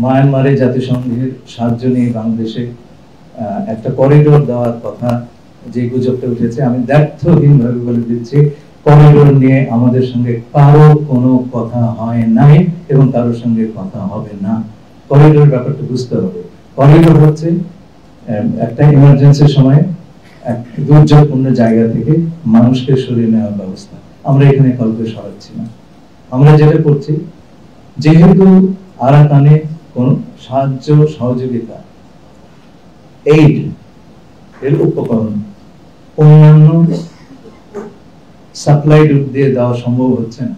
মায়ানমারে জাতিসংঘের সাহায্য নিয়ে বাংলাদেশে একটা করিডোর দেওয়ার কথা যে গুজবটা উঠেছে, আমি দ্ব্যর্থহীনভাবে বলে দিচ্ছি, করিডোর নিয়ে আমাদের সঙ্গে কারো কোনো কথা হয় নাই এবং কারোর সঙ্গে কথা হবে না। করিডোর ব্যাপারটা বুঝতে হবে। করিডোর হচ্ছে একটা ইমার্জেন্সির সময় এক দুর্যোগপূর্ণ জায়গা থেকে মানুষকে সরিয়ে নেওয়ার ব্যবস্থা। আমরা এখানে কাউকে সরাচ্ছি না। আমরা যেটা করছি, যেহেতু আরাকানে কোন সাহায্য সহযোগিতা এইড এর উপকরণ অন্যান্য সাপ্লাই রুট দিয়ে দেওয়া সম্ভব হচ্ছে না,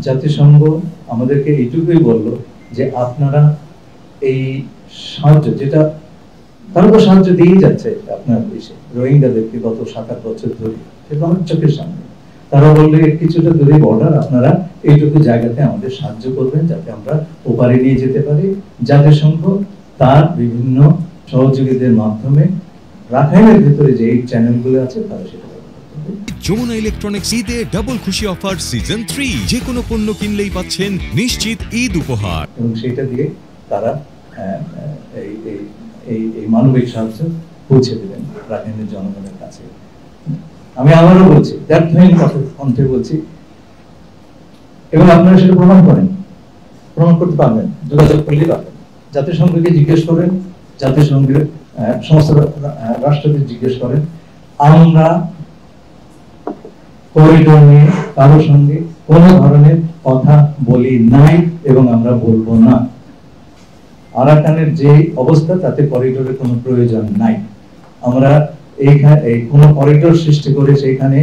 জাতিসংঘ আমাদেরকে এইটুকুই বলল যে আপনারা এই সাহায্য, যেটা তারা তো সাহায্য দিয়েই যাচ্ছে আপনার দেশে রোহিঙ্গাদেরকে গত 7-8 বছর ধরে, সেটা আমার চোখের সামনে। তারা বললে কিছুটা দূরে বর্ডার, আপনারা এইটুকু জায়গাতে আমাদের সাহায্য করবেন যাতে আমরা ওপারে নিয়ে যেতে পারি। জাতিসংঘ তার বিভিন্ন সহযোগীদের মাধ্যমে রাখাইনের ভিতরে যে এই চ্যানেলগুলো আছে তারা সেটা যমুনা ইলেকট্রনিক্স ঈদে ডাবল খুশি অফার সিজন 3, যে কোনো পণ্য কিনলেই পাচ্ছেন নিশ্চিত ঈদ উপহার, এবং সেটা দিয়ে তারা এই মানবিক সাহায্য পৌঁছে দেবেন রাখাইনের জনগণের কাছে। আমি আবারও বলছি, দ্ব্যর্থহীন কণ্ঠে বলছি, এবং আপনারা সেটা প্রমাণ করতে পারবেন, যোগাযোগ করলেই পারবেন। জাতিসংঘকে জিজ্ঞেস করেন, জাতিসংঘের সমস্ত রাষ্ট্রকে জিজ্ঞেস করেন, আমরা করিডোর নিয়ে কারোর সঙ্গে কোনো ধরনের কথা বলি নাই এবং আমরা বলবো না। আরাকানের যে অবস্থা তাতে করিডোরের কোনো প্রয়োজন নাই। আমরা এই কোনো করিডোর সৃষ্টি করে সেখানে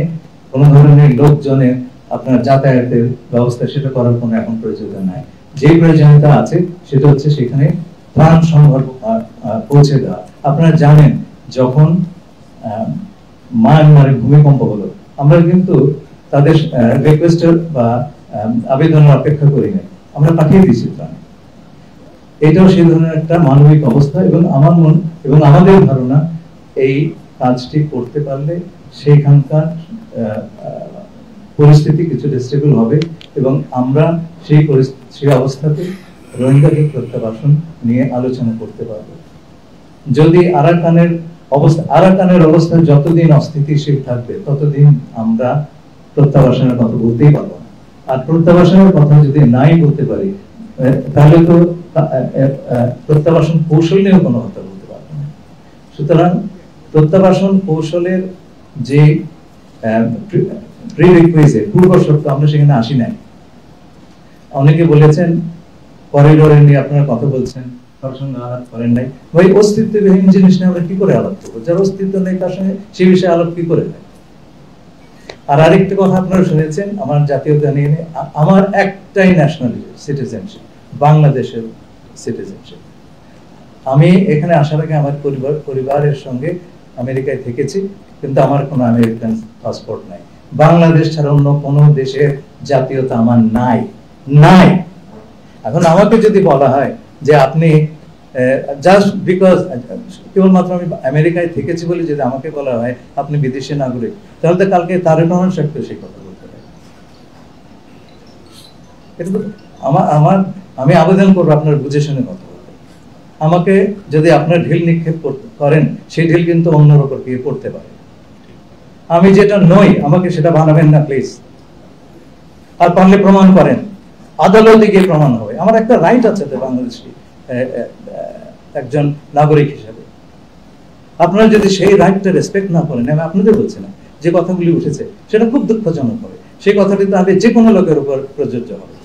কোনো ধরনের লোকজনের আপনার যাতায়াতের ব্যবস্থা সেটা করার কোনো এখন প্রয়োজন নাই। যে প্রয়োজনীয়তা আছে সেটা হচ্ছে সেখানে ত্রাণ সম্ভব পৌঁছে দেওয়া। আপনারা জানেন যখন মায়ানমারে ভূমিকম্প হলো, আমরা কিন্তু তাদের রিকোয়েস্টের বা আবেদনের অপেক্ষা করি নাই, আমরা পাঠিয়ে দিয়েছি ত্রাণ। এটাও সেই ধরনের একটা মানবিক অবস্থা, এবং আমাদের ধারণা এই কাজটি করতে পারলে সেইখানকার পরিস্থিতি কিছুটা স্টেবল হবে এবং আমরা সেই অবস্থাতে রোহিঙ্গাদের প্রত্যাবাসন নিয়ে আলোচনা করতে পারবো। যদি আরাকানের অবস্থা যতদিন অস্থিতিশীল থাকবে ততদিন আমরা প্রত্যাবাসনের কথা বলতেই পারবো না। আর প্রত্যাবাসনের কথা যদি নাই বলতে পারি তাহলে তো প্রত্যাবাসন কৌশল নিয়েও কোনো কথা বলতে পারবো না। সুতরাং প্রত্যাবাসন কৌশলের যে প্রিরিকুইজিট, পূর্ব শর্ত, আমরা সেখানে আসি নাই। অনেকে বলেছেন করিডোর নিয়ে আপনারা কথা বলছেন, তার সঙ্গে আলাপ করেন নাই। ভাই, অস্তিত্ববিহীন জিনিস নিয়ে আমরা কি করে আলাপ করবো? যার অস্তিত্ব নেই তার সঙ্গে সেই বিষয়ে আলাপ কি করে নেয়? আর আরেকটা কথা আপনারা শুনেছেন আমার জাতীয়তা নিয়ে, আমার একটাই ন্যাশনালিটি, সিটিজেনশিপ, বাংলাদেশের সিটিজেনশিপ। আমি এখানে আসার আগে আমার পরিবারের সঙ্গে আমেরিকায় থেকেছি, কিন্তু আমার কোনো আমেরিকান পাসপোর্ট নাই। বাংলাদেশ ছাড়া অন্য কোনো দেশের জাতীয়তা আমার নাই। এখন আমাকে যদি বলা হয় যে আপনি জাস্ট বিকজ কেবলমাত্র আমি আমেরিকায় থেকেছি বলে যদি আমাকে বলা হয় আপনি বিদেশি নাগরিক, তাহলে তো কালকে তারেক রহমান সাহেবকে সেই কথা বলতে হবে। আমি আবেদন করবো আপনার বুঝে শুনে কথা বলতে। আমাকে যদি আপনার ঢিল নিক্ষেপ করেন, সেই ঢিল কিন্তু অন্যের উপর গিয়ে পড়তে পারে। আমি যেটা নই আমাকে সেটা বানাবেন না প্লিজ। আর পারলে প্রমাণ করেন, আদালতে গিয়ে প্রমাণ হবে। আমার একটা রাইট আছে বাংলাদেশি একজন নাগরিক হিসেবে। আপনারা যদি সেই রাইটটা রেসপেক্ট না করেন, আমি আপনাদের বলছি না, যে কথাগুলি উঠেছে সেটা খুব দুঃখজনক হবে। সেই কথাটি তাহলে যে কোনো লোকের উপর প্রযোজ্য হবে।